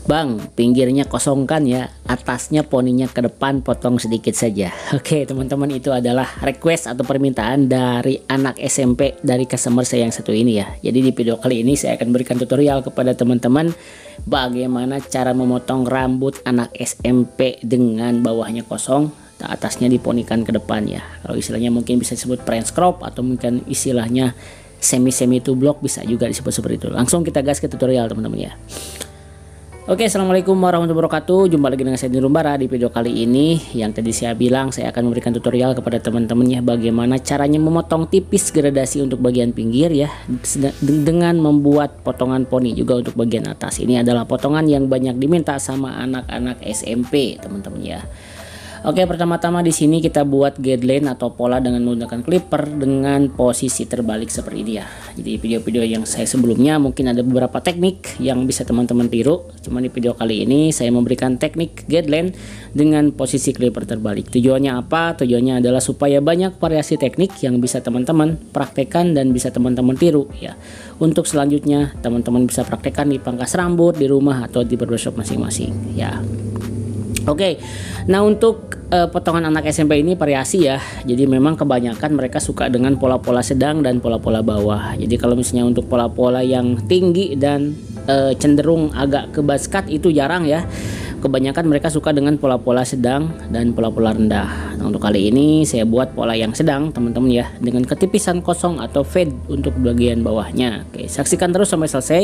Bang, pinggirnya kosongkan ya, atasnya poninya ke depan potong sedikit saja. Oke teman-teman, itu adalah request atau permintaan dari anak SMP dari customer saya yang satu ini ya. Jadi di video kali ini saya akan berikan tutorial kepada teman-teman bagaimana cara memotong rambut anak SMP dengan bawahnya kosong, atasnya diponikan ke depan ya. Kalau istilahnya mungkin bisa disebut French crop atau mungkin istilahnya semi tublok, bisa juga disebut seperti itu. Langsung kita gas ke tutorial teman-teman ya. Oke, assalamualaikum warahmatullahi wabarakatuh. Jumpa lagi dengan saya Dinur Bara. Di video kali ini yang tadi saya bilang, saya akan memberikan tutorial kepada teman-teman ya, bagaimana caranya memotong tipis gradasi untuk bagian pinggir ya, dengan membuat potongan poni juga untuk bagian atas. Ini adalah potongan yang banyak diminta sama anak-anak SMP teman-teman ya. Oke, pertama-tama di sini kita buat guideline atau pola dengan menggunakan clipper dengan posisi terbalik seperti ini ya. Jadi video-video yang saya sebelumnya mungkin ada beberapa teknik yang bisa teman-teman tiru. Cuma di video kali ini saya memberikan teknik guideline dengan posisi clipper terbalik. Tujuannya apa? Tujuannya adalah supaya banyak variasi teknik yang bisa teman-teman praktekkan dan bisa teman-teman tiru ya. Untuk selanjutnya teman-teman bisa praktekkan di pangkas rambut, di rumah atau di barbershop masing-masing ya. Oke, nah untuk potongan anak SMP ini variasi ya. Jadi memang kebanyakan mereka suka dengan pola-pola sedang dan pola-pola bawah. Jadi kalau misalnya untuk pola-pola yang tinggi dan cenderung agak ke basket itu jarang ya. Kebanyakan mereka suka dengan pola-pola sedang dan pola-pola rendah. Nah, untuk kali ini saya buat pola yang sedang teman-teman ya, dengan ketipisan kosong atau fade untuk bagian bawahnya. Oke, saksikan terus sampai selesai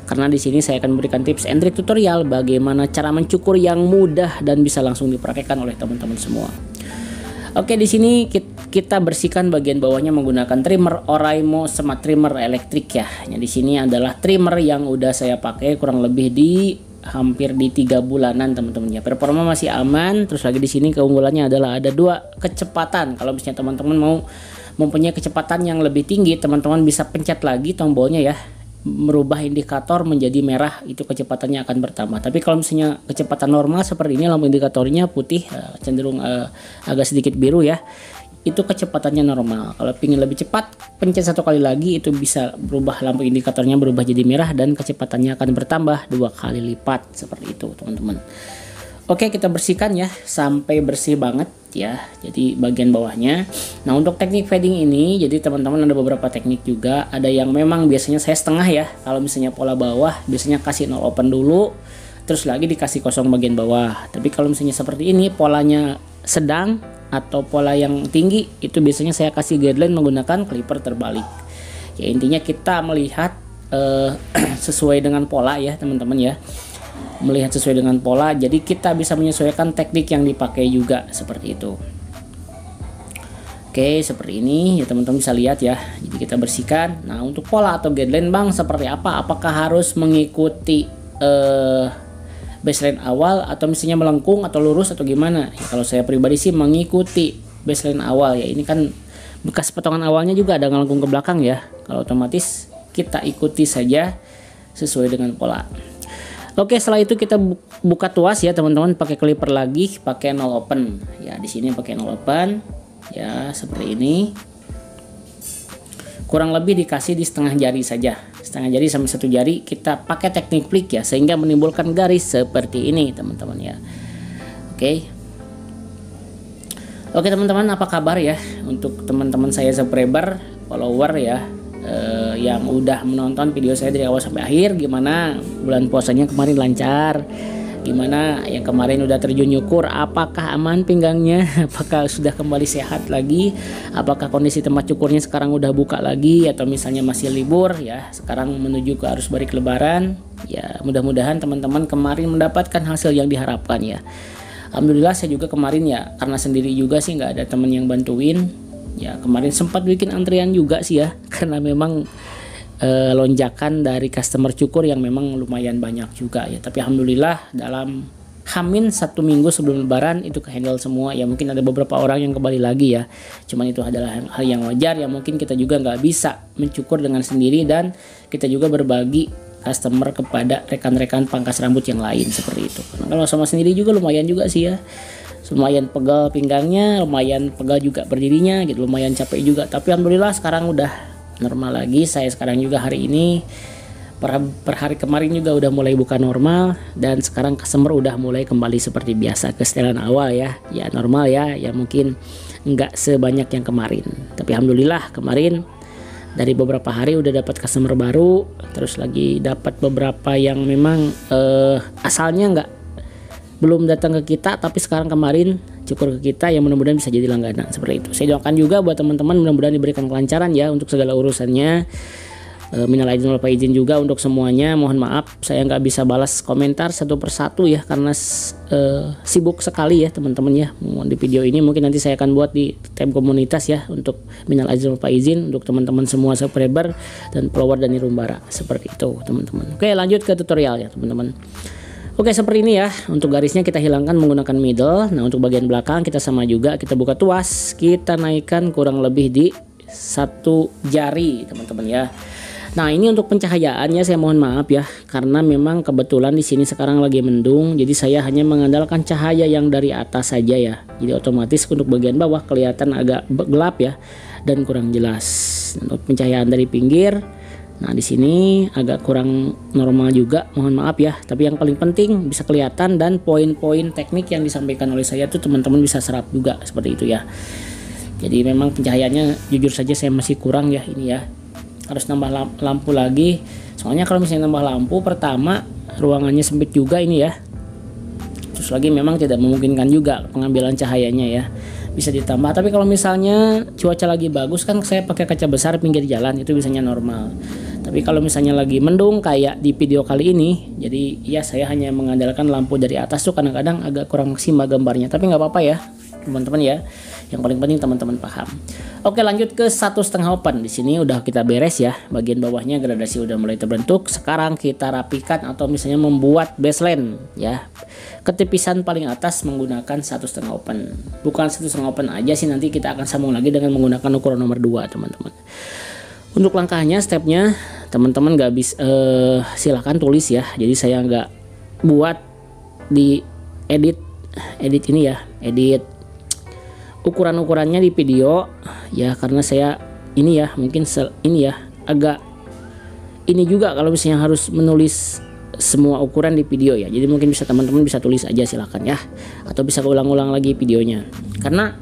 karena di sini saya akan memberikan tips and trick tutorial bagaimana cara mencukur yang mudah dan bisa langsung dipraktekkan oleh teman-teman semua. Oke, di sini kita bersihkan bagian bawahnya menggunakan trimmer Oraimo Smart Trimmer elektrik ya. Nah, di sini adalah trimmer yang udah saya pakai kurang lebih di hampir di 3 bulanan teman-teman ya. Performa masih aman. Terus lagi di sini keunggulannya adalah ada 2 kecepatan. Kalau misalnya teman-teman mau mempunyai kecepatan yang lebih tinggi, teman-teman bisa pencet lagi tombolnya ya, merubah indikator menjadi merah, itu kecepatannya akan bertambah. Tapi kalau misalnya kecepatan normal seperti ini, lampu indikatornya putih, cenderung agak sedikit biru ya, itu kecepatannya normal. Kalau ingin lebih cepat, pencet 1 kali lagi, itu bisa berubah, lampu indikatornya berubah jadi merah dan kecepatannya akan bertambah 2 kali lipat seperti itu teman-teman. Oke, kita bersihkan ya sampai bersih banget ya. Jadi bagian bawahnya. Nah, untuk teknik fading ini, jadi teman-teman ada beberapa teknik juga. Ada yang memang biasanya saya setengah ya. Kalau misalnya pola bawah biasanya kasih no open dulu, terus lagi dikasih kosong bagian bawah. Tapi kalau misalnya seperti ini polanya sedang atau pola yang tinggi, itu biasanya saya kasih guideline menggunakan clipper terbalik. Ya intinya kita melihat sesuai dengan pola ya teman-teman ya. Melihat sesuai dengan pola, jadi kita bisa menyesuaikan teknik yang dipakai juga seperti itu. Oke, seperti ini ya teman-teman bisa lihat ya. Jadi kita bersihkan. Nah, untuk pola atau guideline Bang seperti apa? Apakah harus mengikuti baseline awal atau misalnya melengkung atau lurus atau gimana? Ya, kalau saya pribadi sih mengikuti baseline awal ya. Ini kan bekas potongan awalnya juga ada ngelengkung ke belakang ya. Kalau otomatis kita ikuti saja sesuai dengan pola. Oke, setelah itu kita buka tuas ya teman-teman, pakai clipper lagi, pakai no open. Ya, di sini pakai no open. Ya, seperti ini. Kurang lebih dikasih di setengah jari saja. Setengah jari sampai 1 jari, kita pakai teknik flick ya, sehingga menimbulkan garis seperti ini teman-teman ya. Oke teman-teman, apa kabar ya untuk teman-teman saya subscriber, follower ya, yang udah menonton video saya dari awal sampai akhir. Gimana bulan puasanya kemarin lancar? Gimana yang kemarin udah terjun nyukur, apakah aman pinggangnya, apakah sudah kembali sehat lagi, apakah kondisi tempat cukurnya sekarang udah buka lagi atau misalnya masih libur ya, sekarang menuju ke arus balik lebaran ya. Mudah-mudahan teman-teman kemarin mendapatkan hasil yang diharapkan ya. Alhamdulillah saya juga kemarin ya, karena sendiri juga sih, nggak ada temen yang bantuin ya, kemarin sempat bikin antrian juga sih ya, karena memang lonjakan dari customer cukur yang memang lumayan banyak juga ya. Tapi alhamdulillah dalam Hamin 1 minggu sebelum lebaran itu kehandle semua ya. Mungkin ada beberapa orang yang kembali lagi ya, cuman itu adalah hal yang wajar ya. Mungkin kita juga nggak bisa mencukur dengan sendiri dan kita juga berbagi customer kepada rekan-rekan pangkas rambut yang lain seperti itu. Karena kalau sama sendiri juga lumayan juga sih ya, lumayan pegal pinggangnya, lumayan pegal juga berdirinya gitu, lumayan capek juga. Tapi alhamdulillah sekarang udah normal lagi. Saya sekarang juga hari ini per hari kemarin juga udah mulai buka normal, dan sekarang customer udah mulai kembali seperti biasa ke setelan awal ya normal ya mungkin nggak sebanyak yang kemarin, tapi alhamdulillah kemarin dari beberapa hari udah dapat customer baru, terus lagi dapat beberapa yang memang asalnya belum datang ke kita, tapi sekarang kemarin cukur ke kita, yang mudah-mudahan bisa jadi langganan seperti itu. Saya doakan juga buat teman-teman mudah-mudahan diberikan kelancaran ya untuk segala urusannya. Minal aidin wal faizin juga untuk semuanya. Mohon maaf saya nggak bisa balas komentar satu persatu ya, karena sibuk sekali ya teman-teman ya. Di video ini mungkin nanti saya akan buat di tab komunitas ya, untuk minal aidin wal faizin untuk teman-teman semua subscriber dan follower dari Rumbara, seperti itu teman-teman. Oke, lanjut ke tutorial ya teman-teman. Oke, seperti ini ya. Untuk garisnya kita hilangkan menggunakan middle. Nah, untuk bagian belakang kita sama juga, kita buka tuas, kita naikkan kurang lebih di 1 jari teman-teman ya. Nah, ini untuk pencahayaannya saya mohon maaf ya, karena memang kebetulan di sini sekarang lagi mendung, jadi saya hanya mengandalkan cahaya yang dari atas saja ya. Jadi otomatis untuk bagian bawah kelihatan agak gelap ya dan kurang jelas. Untuk pencahayaan dari pinggir, nah di sini agak kurang normal juga, mohon maaf ya. Tapi yang paling penting bisa kelihatan, dan poin-poin teknik yang disampaikan oleh saya tuh teman-teman bisa serap juga seperti itu ya. Jadi memang pencahayaannya jujur saja saya masih kurang ya ini ya. Harus nambah lampu lagi, soalnya kalau misalnya nambah lampu, pertama ruangannya sempit juga ini ya, terus lagi memang tidak memungkinkan juga pengambilan cahayanya ya. Bisa ditambah, tapi kalau misalnya cuaca lagi bagus kan saya pakai kaca besar pinggir jalan, itu bisanya normal. Tapi kalau misalnya lagi mendung kayak di video kali ini, jadi ya saya hanya mengandalkan lampu dari atas tuh kadang-kadang agak kurang maksimal gambarnya, tapi nggak apa-apa ya teman-teman ya. Yang paling penting teman-teman paham. Oke, lanjut ke 1,5 open. Di sini udah kita beres ya. Bagian bawahnya gradasi udah mulai terbentuk. Sekarang kita rapikan atau misalnya membuat baseline ya. Ketipisan paling atas menggunakan 1,5 open. Bukan 1,5 open aja sih, nanti kita akan sambung lagi dengan menggunakan ukuran nomor 2 teman-teman. Untuk langkahnya, stepnya teman-teman nggak bisa silahkan tulis ya. Jadi saya nggak buat di edit ini ya, edit ukuran-ukurannya di video ya, karena saya ini ya mungkin ini ya agak ini juga kalau misalnya harus menulis semua ukuran di video ya. Jadi mungkin bisa teman-teman bisa tulis aja silakan ya, atau bisa ulang-ulang lagi videonya, karena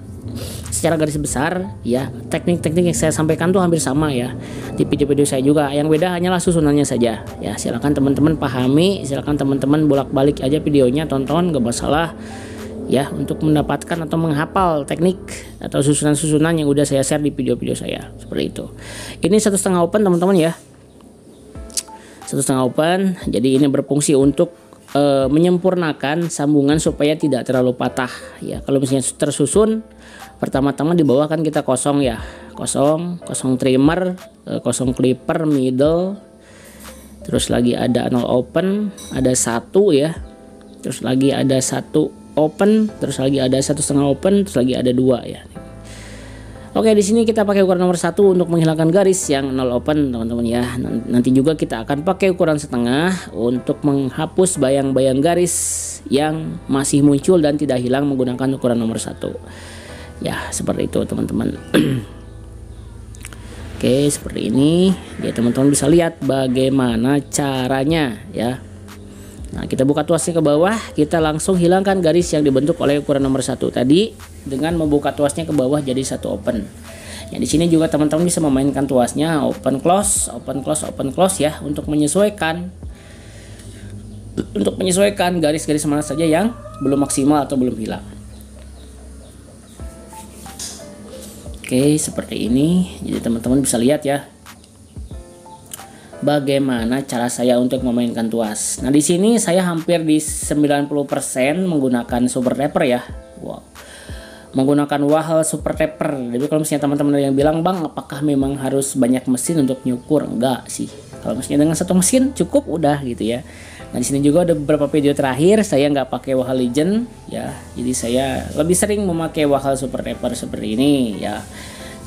secara garis besar ya teknik-teknik yang saya sampaikan tuh hampir sama ya di video-video saya juga. Yang beda hanyalah susunannya saja ya. Silakan teman-teman pahami, silakan teman-teman bolak-balik aja videonya, tonton, gak masalah ya, untuk mendapatkan atau menghafal teknik atau susunan-susunan yang udah saya share di video-video saya seperti itu. Ini 1,5 open teman-teman ya, 1,5 open. Jadi ini berfungsi untuk menyempurnakan sambungan supaya tidak terlalu patah ya. Kalau misalnya tersusun, pertama-tama di bawah kan kita kosong ya, kosong trimmer, kosong clipper, middle, terus lagi ada 0 open, ada 1 ya, terus lagi ada 1 open, terus lagi ada 1,5 open, terus lagi ada 2 ya. Oke, di sini kita pakai ukuran nomor 1 untuk menghilangkan garis yang 0 open teman-teman ya. Nanti juga kita akan pakai ukuran setengah untuk menghapus bayang-bayang garis yang masih muncul dan tidak hilang menggunakan ukuran nomor 1 ya, seperti itu teman-teman. Oke, seperti ini ya, teman-teman bisa lihat bagaimana caranya ya. Nah, kita buka tuasnya ke bawah, kita langsung hilangkan garis yang dibentuk oleh ukuran nomor 1 tadi dengan membuka tuasnya ke bawah jadi 1 open. Ya, di sini juga teman-teman bisa memainkan tuasnya open close, open close, open close ya, untuk menyesuaikan garis-garis mana saja yang belum maksimal atau belum hilang. Oke, seperti ini. Jadi teman-teman bisa lihat ya bagaimana cara saya untuk memainkan tuas. Nah, di sini saya hampir di 90% menggunakan super taper ya. Wow. Menggunakan wahel super taper. Jadi kalau misalnya teman-teman yang bilang, "Bang, apakah memang harus banyak mesin untuk nyukur?" Enggak sih. Kalau misalnya dengan 1 mesin cukup udah gitu ya. Nah, di sini juga ada beberapa video terakhir saya nggak pakai wahel legend ya. Jadi saya lebih sering memakai wahel super taper seperti ini ya.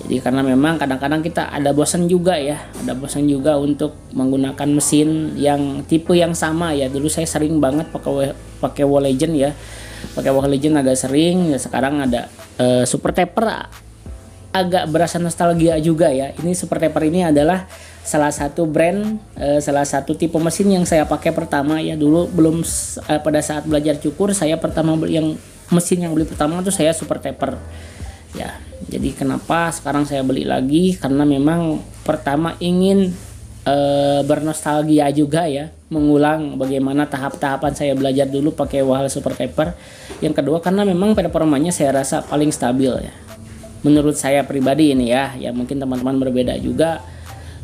Jadi karena memang kadang-kadang kita ada bosan juga ya, ada bosan juga untuk menggunakan mesin yang tipe yang sama ya. Dulu saya sering banget pakai wall legend ya, pakai wall legend agak sering ya. Sekarang ada super taper agak berasa nostalgia juga ya. Ini Super Taper ini adalah salah satu brand, salah satu tipe mesin yang saya pakai pertama ya. Dulu belum pada saat belajar cukur, saya pertama yang mesin yang beli pertama tuh saya Super Taper ya. Jadi kenapa sekarang saya beli lagi, karena memang pertama ingin bernostalgia juga ya, mengulang bagaimana tahap-tahapan saya belajar dulu pakai Wahl Super Taper. Yang kedua karena memang performanya saya rasa paling stabil ya, menurut saya pribadi ini ya. Ya mungkin teman-teman berbeda juga.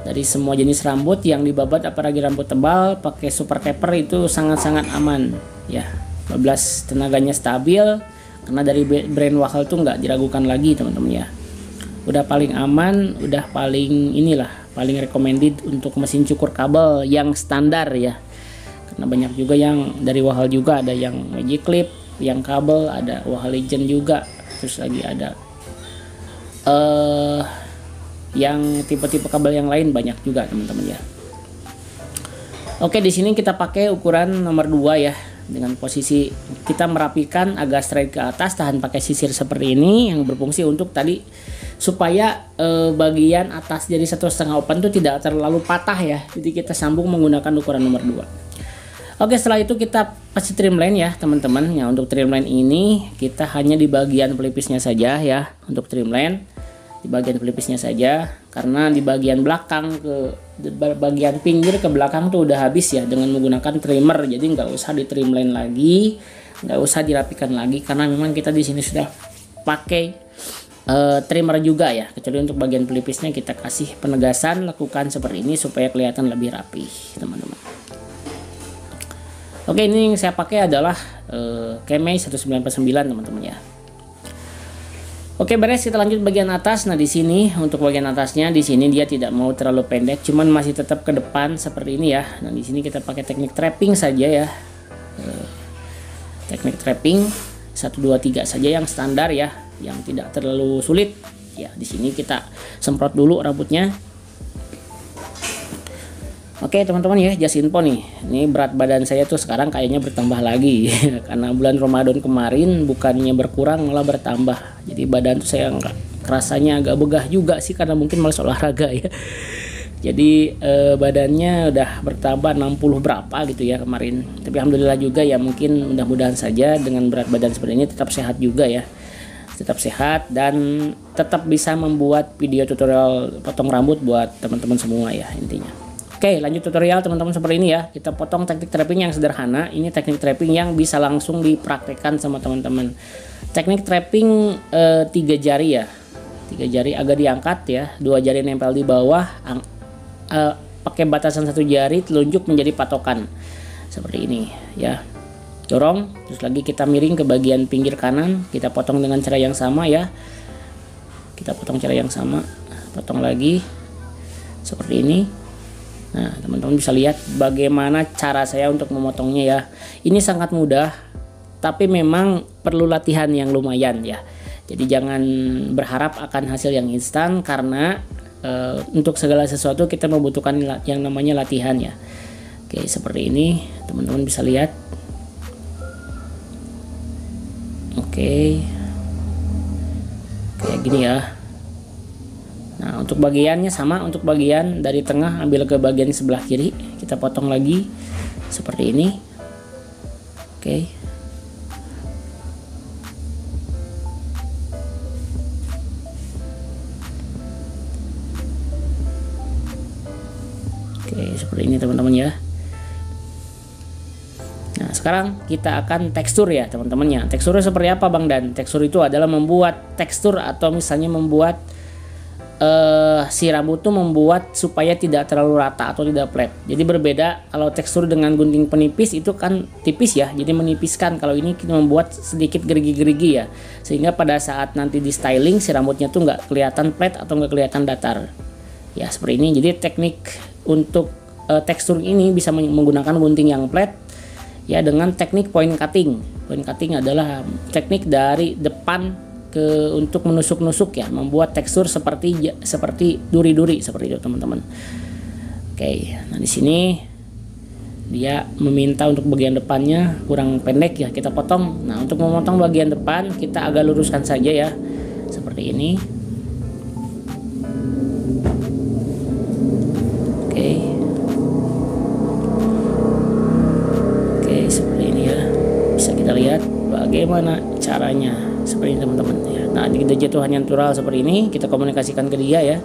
Dari semua jenis rambut yang dibabat apalagi rambut tebal, pakai Super Taper itu sangat-sangat aman ya. 12 tenaganya stabil, karena dari brand Wahl tuh nggak diragukan lagi teman-teman ya. Udah paling aman, udah paling paling recommended untuk mesin cukur kabel yang standar ya. Karena banyak juga yang dari Wahl juga, ada yang Magic Clip, yang kabel, ada Wahl Legend juga, terus lagi ada yang tipe-tipe kabel yang lain banyak juga teman-teman ya. Oke, di sini kita pakai ukuran nomor 2 ya, dengan posisi kita merapikan agak straight ke atas, tahan pakai sisir seperti ini yang berfungsi untuk tadi supaya bagian atas jadi 1,5 open itu tidak terlalu patah ya. Jadi kita sambung menggunakan ukuran nomor 2. Oke, setelah itu kita pasti trimline ya teman-teman. Ya, untuk trimline ini kita hanya di bagian pelipisnya saja ya, untuk trimline di bagian pelipisnya saja, karena di bagian belakang bagian pinggir ke belakang tuh udah habis ya dengan menggunakan trimmer. Jadi nggak usah di trimline lagi, nggak usah dirapikan lagi, karena memang kita di sini sudah pakai trimmer juga ya. Kecuali untuk bagian pelipisnya kita kasih penegasan, lakukan seperti ini supaya kelihatan lebih rapi teman-teman. Oke, ini yang saya pakai adalah Kemei 1949 teman-teman ya. Oke, beres, kita lanjut bagian atas. Nah, di sini untuk bagian atasnya di sini dia tidak mau terlalu pendek, cuman masih tetap ke depan seperti ini ya. Nah, di sini kita pakai teknik trapping saja ya. Teknik trapping 1 2 3 saja yang standar ya, yang tidak terlalu sulit. Ya, di sini kita semprot dulu rambutnya. Oke teman-teman ya, just info nih, ini berat badan saya tuh sekarang kayaknya bertambah lagi karena bulan Ramadan kemarin bukannya berkurang malah bertambah. Jadi badan tuh saya rasanya agak begah juga sih, karena mungkin malas olahraga ya. Jadi badannya udah bertambah 60 berapa gitu ya kemarin. Tapi alhamdulillah juga ya, mungkin mudah-mudahan saja dengan berat badan seperti ini tetap sehat juga ya. Tetap sehat dan tetap bisa membuat video tutorial potong rambut buat teman-teman semua ya intinya. Oke, lanjut tutorial teman-teman seperti ini ya. Kita potong teknik trapping yang sederhana. Ini teknik trapping yang bisa langsung dipraktekkan sama teman-teman. Teknik trapping 3 jari ya. 3 jari agak diangkat ya. 2 jari nempel di bawah. Pakai batasan 1 jari telunjuk menjadi patokan. Seperti ini ya. Dorong, terus lagi kita miring ke bagian pinggir kanan. Kita potong dengan cara yang sama ya. Kita potong cara yang sama. Potong lagi. Seperti ini. Nah, teman-teman bisa lihat bagaimana cara saya untuk memotongnya ya. Ini sangat mudah, tapi memang perlu latihan yang lumayan ya. Jadi jangan berharap akan hasil yang instan, karena untuk segala sesuatu kita membutuhkan yang namanya latihan ya. Oke, seperti ini teman-teman bisa lihat. Oke, kayak gini ya. Nah, untuk bagiannya sama, untuk bagian dari tengah ambil ke bagian sebelah kiri, kita potong lagi seperti ini. Oke. Oke, seperti ini teman-teman ya. Nah, sekarang kita akan tekstur ya teman-temannya. Teksturnya seperti apa Bang Dan? Tekstur itu adalah membuat tekstur, atau misalnya membuat si rambut tuh membuat supaya tidak terlalu rata atau tidak flat. Jadi berbeda kalau tekstur dengan gunting penipis itu kan tipis ya, jadi menipiskan. Kalau ini kita membuat sedikit gerigi-gerigi ya, sehingga pada saat nanti di styling si rambutnya tuh nggak kelihatan flat atau nggak kelihatan datar ya, seperti ini. Jadi teknik untuk tekstur ini bisa menggunakan gunting yang flat ya, dengan teknik point cutting. Point cutting adalah teknik dari depan untuk menusuk-nusuk ya, membuat tekstur seperti duri-duri seperti itu teman-teman. Oke, nah di sini dia meminta untuk bagian depannya kurang pendek ya, kita potong. Nah, untuk memotong bagian depan kita agak luruskan saja ya, seperti ini. lihat bagaimana caranya seperti ini teman-teman ya. Nah kita jatuhannya natural seperti ini, kita komunikasikan ke dia ya.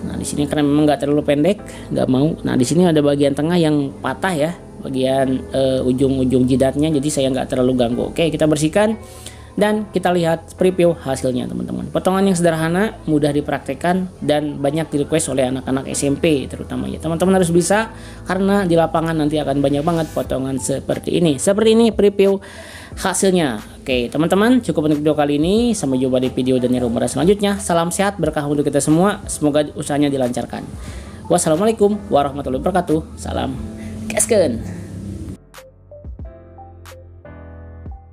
Nah di sini karena memang nggak terlalu pendek, nggak mau. Nah di sini ada bagian tengah yang patah ya, bagian ujung-ujung jidatnya, jadi saya nggak terlalu ganggu. Oke, kita bersihkan dan kita lihat preview hasilnya teman-teman. Potongan yang sederhana, mudah dipraktekkan dan banyak di request oleh anak-anak SMP terutama ya. Teman-teman harus bisa karena di lapangan nanti akan banyak banget potongan seperti ini. Seperti ini preview hasilnya. Oke teman-teman, cukup untuk video kali ini. Sampai jumpa di video dan rumah selanjutnya. Salam sehat, berkah untuk kita semua. Semoga usahanya dilancarkan. Wassalamualaikum warahmatullahi wabarakatuh. Salam gaskeun.